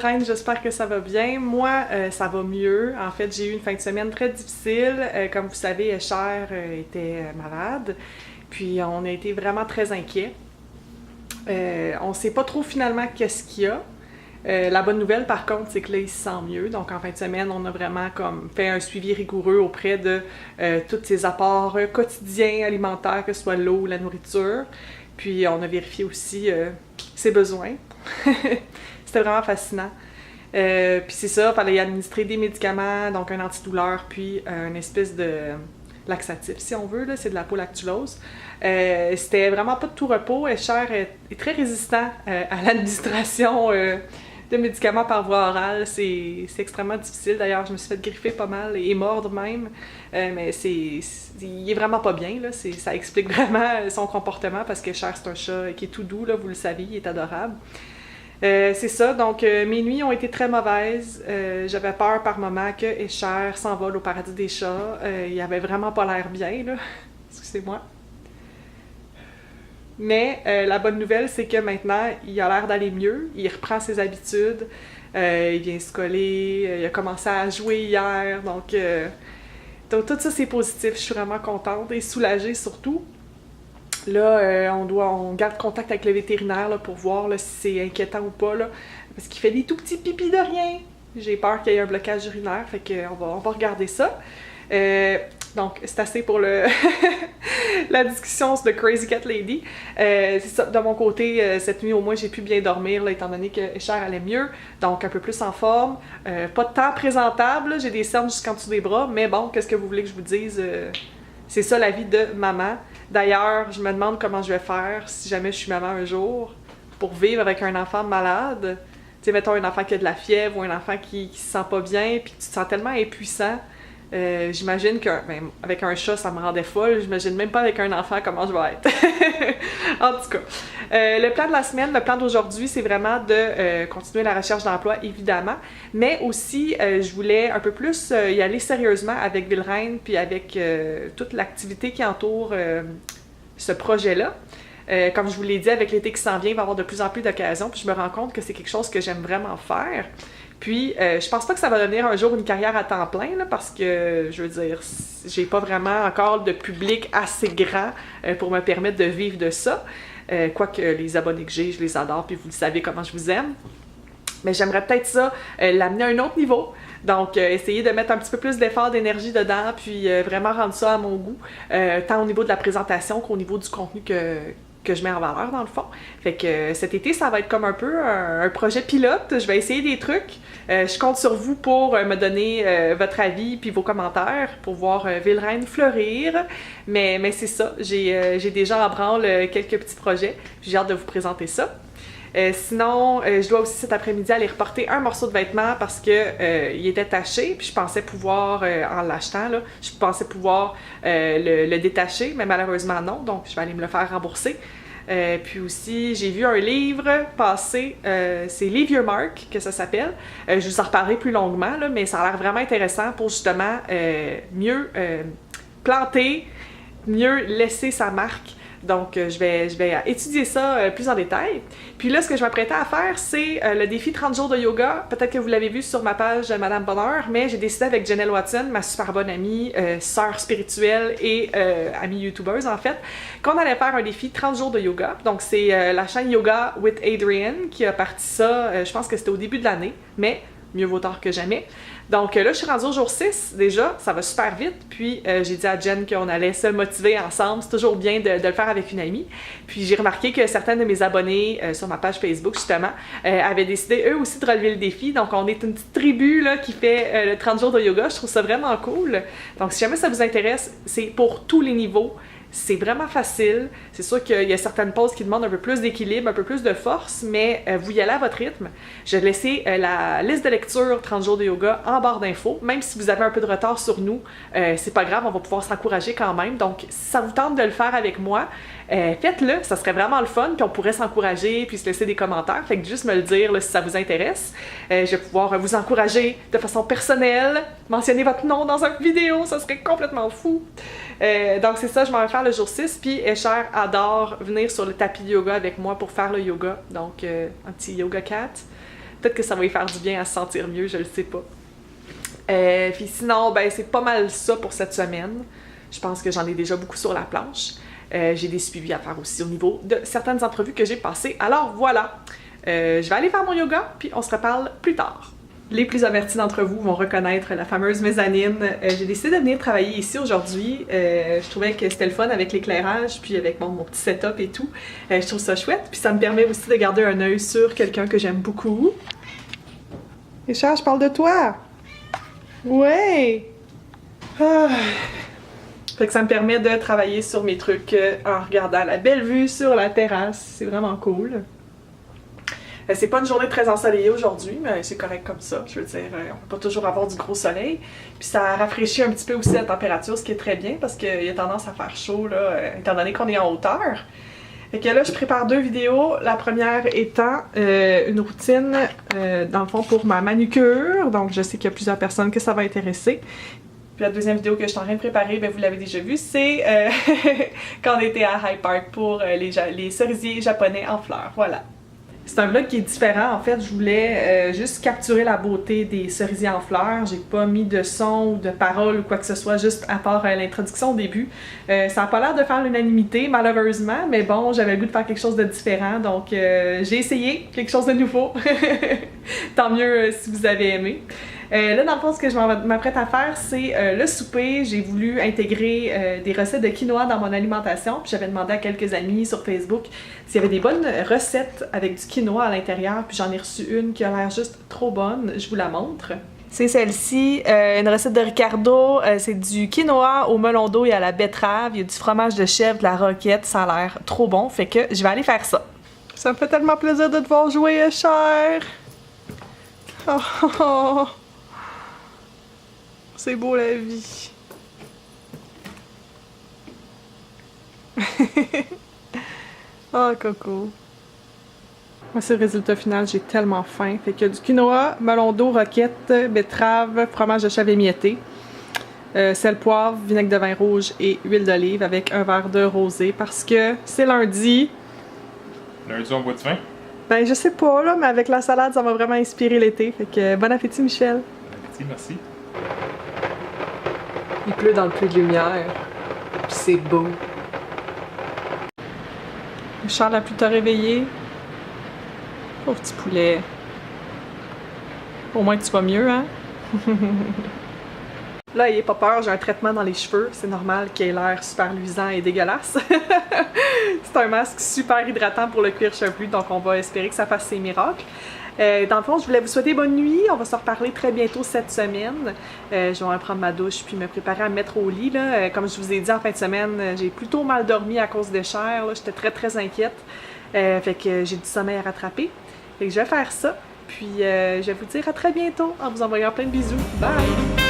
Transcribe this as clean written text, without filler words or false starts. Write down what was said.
Vilraine, j'espère que ça va bien. Moi, ça va mieux. En fait, j'ai eu une fin de semaine très difficile. Comme vous savez, Escher était malade. Puis on a été vraiment très inquiets. On ne sait pas trop finalement qu'est-ce qu'il y a. La bonne nouvelle, par contre, c'est que là, il se sent mieux. Donc, en fin de semaine, on a vraiment comme fait un suivi rigoureux auprès de tous ses apports quotidiens alimentaires, que ce soit l'eau ou la nourriture. Puis, on a vérifié aussi ses besoins. C'était vraiment fascinant. Puis c'est ça, il fallait y administrer des médicaments, donc un antidouleur, puis une espèce de laxatif, si on veut, là, c'est de la polactulose. C'était vraiment pas de tout repos. Escher est très résistant à l'administration de médicaments par voie orale. C'est extrêmement difficile. D'ailleurs, je me suis fait griffer pas mal et mordre même. Mais il est vraiment pas bien, là. Ça explique vraiment son comportement parce qu'Escher, c'est un chat qui est tout doux, là, vous le savez, il est adorable. C'est ça, donc mes nuits ont été très mauvaises. J'avais peur par moments que Escher s'envole au paradis des chats. Il avait vraiment pas l'air bien, là. Excusez-moi. Mais la bonne nouvelle, c'est que maintenant, il a l'air d'aller mieux. Il reprend ses habitudes. Il vient se coller. Il a commencé à jouer hier. Donc tout ça, c'est positif. Je suis vraiment contente et soulagée surtout. Là, on garde contact avec le vétérinaire là, pour voir là, si c'est inquiétant ou pas, là, parce qu'il fait des tout petits pipis de rien. J'ai peur qu'il y ait un blocage urinaire, fait qu'on va regarder ça. Donc, c'est assez pour la discussion de Crazy Cat Lady. C'est ça, de mon côté, cette nuit, au moins, j'ai pu bien dormir, là, étant donné que Escher allait mieux, donc un peu plus en forme. Pas de temps présentable, j'ai des cernes jusqu'en dessous des bras, mais bon, qu'est-ce que vous voulez que je vous dise? C'est ça la vie de maman. D'ailleurs, je me demande comment je vais faire si jamais je suis maman un jour pour vivre avec un enfant malade. Tu sais, mettons un enfant qui a de la fièvre ou un enfant qui se sent pas bien, puis tu te sens tellement impuissant. J'imagine qu'avec un chat, ça me rendait folle. J'imagine même pas avec un enfant comment je vais être. En tout cas, le plan de la semaine, le plan d'aujourd'hui, c'est vraiment de continuer la recherche d'emploi, évidemment, mais aussi, je voulais un peu plus y aller sérieusement avec Vilraine, puis avec toute l'activité qui entoure ce projet-là. Comme je vous l'ai dit, avec l'été qui s'en vient, il va y avoir de plus en plus d'occasions, puis je me rends compte que c'est quelque chose que j'aime vraiment faire. Puis, je pense pas que ça va devenir un jour une carrière à temps plein, là, parce que, je veux dire, j'ai pas vraiment encore de public assez grand pour me permettre de vivre de ça. Quoique les abonnés que j'ai, je les adore, puis vous le savez comment je vous aime. Mais j'aimerais peut-être ça, l'amener à un autre niveau. Donc, essayer de mettre un petit peu plus d'effort, d'énergie dedans, puis vraiment rendre ça à mon goût, tant au niveau de la présentation qu'au niveau du contenu que je mets en valeur, dans le fond. Fait que cet été, ça va être comme un peu un projet pilote. Je vais essayer des trucs. Je compte sur vous pour me donner votre avis puis vos commentaires pour voir Vilraine fleurir. Mais c'est ça. J'ai déjà en branle quelques petits projets. J'ai hâte de vous présenter ça. Sinon, je dois aussi cet après-midi aller reporter un morceau de vêtement parce que il était taché, puis je pensais pouvoir, en l'achetant, là, je pensais pouvoir le détacher, mais malheureusement non, donc je vais aller me le faire rembourser. Puis aussi, j'ai vu un livre passer, c'est Leave Your Mark que ça s'appelle. Je vous en reparlerai plus longuement, là, mais ça a l'air vraiment intéressant pour justement mieux planter, mieux laisser sa marque. Donc, je vais étudier ça plus en détail. Puis là, ce que je m'apprêtais à faire, c'est le défi 30 jours de yoga. Peut-être que vous l'avez vu sur ma page Madame Bonheur, mais j'ai décidé avec Janelle Watson, ma super bonne amie, sœur spirituelle et amie youtubeuse en fait, qu'on allait faire un défi 30 jours de yoga. Donc, c'est la chaîne Yoga with Adrian qui a parti ça, je pense que c'était au début de l'année, mais mieux vaut tard que jamais. Donc là, je suis rendue au jour 6 déjà, ça va super vite. Puis j'ai dit à Jen qu'on allait se motiver ensemble, c'est toujours bien de le faire avec une amie. Puis j'ai remarqué que certains de mes abonnés sur ma page Facebook, justement, avaient décidé eux aussi de relever le défi. Donc on est une petite tribu là, qui fait le 30 jours de yoga, je trouve ça vraiment cool. Donc si jamais ça vous intéresse, c'est pour tous les niveaux. C'est vraiment facile. C'est sûr qu'il y a certaines pauses qui demandent un peu plus d'équilibre, un peu plus de force, mais vous y allez à votre rythme. Je vais laisser la liste de lecture 30 jours de yoga en barre d'infos. Même si vous avez un peu de retard sur nous, c'est pas grave, on va pouvoir s'encourager quand même. Donc, si ça vous tente de le faire avec moi, faites-le, ça serait vraiment le fun, puis on pourrait s'encourager, puis se laisser des commentaires. Fait que juste me le dire là, si ça vous intéresse. Je vais pouvoir vous encourager de façon personnelle, mentionner votre nom dans une vidéo, ça serait complètement fou. Donc c'est ça, je m'en vais faire le jour 6, puis Escher adore venir sur le tapis de yoga avec moi pour faire le yoga, donc un petit yoga cat. Peut-être que ça va lui faire du bien à se sentir mieux, je le sais pas. Puis sinon, ben c'est pas mal ça pour cette semaine. Je pense que j'en ai déjà beaucoup sur la planche. J'ai des suivis à faire aussi au niveau de certaines entrevues que j'ai passées. Alors voilà, je vais aller faire mon yoga, puis on se reparle plus tard. Les plus avertis d'entre vous vont reconnaître la fameuse mezzanine. J'ai décidé de venir travailler ici aujourd'hui. Je trouvais que c'était le fun avec l'éclairage, puis avec mon petit setup et tout. Je trouve ça chouette, puis ça me permet aussi de garder un œil sur quelqu'un que j'aime beaucoup. Richard, je parle de toi! Ouais! Ah. Fait que ça me permet de travailler sur mes trucs en regardant la belle vue sur la terrasse. C'est vraiment cool. C'est pas une journée très ensoleillée aujourd'hui, mais c'est correct comme ça. Je veux dire, on peut pas toujours avoir du gros soleil. Puis ça rafraîchit un petit peu aussi la température, ce qui est très bien parce qu'il y a tendance à faire chaud, là, étant donné qu'on est en hauteur. Fait que là, je prépare 2 vidéos. La première étant une routine, dans le fond, pour ma manucure. Donc, je sais qu'il y a plusieurs personnes que ça va intéresser. Puis la deuxième vidéo que je suis en train de préparer, ben vous l'avez déjà vue, c'est quand on était à High Park pour les cerisiers japonais en fleurs. Voilà. C'est un vlog qui est différent. En fait, je voulais juste capturer la beauté des cerisiers en fleurs. J'ai pas mis de son ou de paroles ou quoi que ce soit, juste à part l'introduction au début. Ça n'a pas l'air de faire l'unanimité, malheureusement, mais bon, j'avais le goût de faire quelque chose de différent, donc j'ai essayé quelque chose de nouveau. Tant mieux si vous avez aimé. Là, dans le fond, ce que je m'apprête à faire, c'est le souper. J'ai voulu intégrer des recettes de quinoa dans mon alimentation. Puis j'avais demandé à quelques amis sur Facebook s'il y avait des bonnes recettes avec du quinoa à l'intérieur. Puis j'en ai reçu une qui a l'air juste trop bonne. Je vous la montre. C'est celle-ci, une recette de Ricardo. C'est du quinoa au melon d'eau et à la betterave. Il y a du fromage de chèvre, de la roquette. Ça a l'air trop bon. Fait que je vais aller faire ça. Ça me fait tellement plaisir de te voir jouer, cher. Oh. C'est beau la vie. Oh, coco. Voici le résultat final, j'ai tellement faim. Fait que du quinoa, melon d'eau, roquette, betterave, fromage de chèvre émietté, sel, poivre, vinaigre de vin rouge et huile d'olive avec un verre de rosé parce que c'est lundi. Lundi, on boit du vin? Ben, je sais pas, là, mais avec la salade, ça m'a vraiment inspiré l'été. Fait que bon appétit, Michel. Bon appétit, merci. Il pleut dans le puits de lumière, puis c'est beau. Charles a pu te réveiller. Pauvre petit poulet. Au moins que tu vas mieux, hein? Là, ayez pas peur, j'ai un traitement dans les cheveux. C'est normal qu'il ait l'air super luisant et dégueulasse. C'est un masque super hydratant pour le cuir chevelu, donc on va espérer que ça fasse ses miracles. Dans le fond, je voulais vous souhaiter bonne nuit. On va se reparler très bientôt cette semaine. Je vais prendre ma douche puis me préparer à me mettre au lit. Là. Comme je vous ai dit en fin de semaine, j'ai plutôt mal dormi à cause des chairs. J'étais très inquiète. Fait que j'ai du sommeil à rattraper. Fait que je vais faire ça. Puis je vais vous dire à très bientôt en vous envoyant plein de bisous. Bye!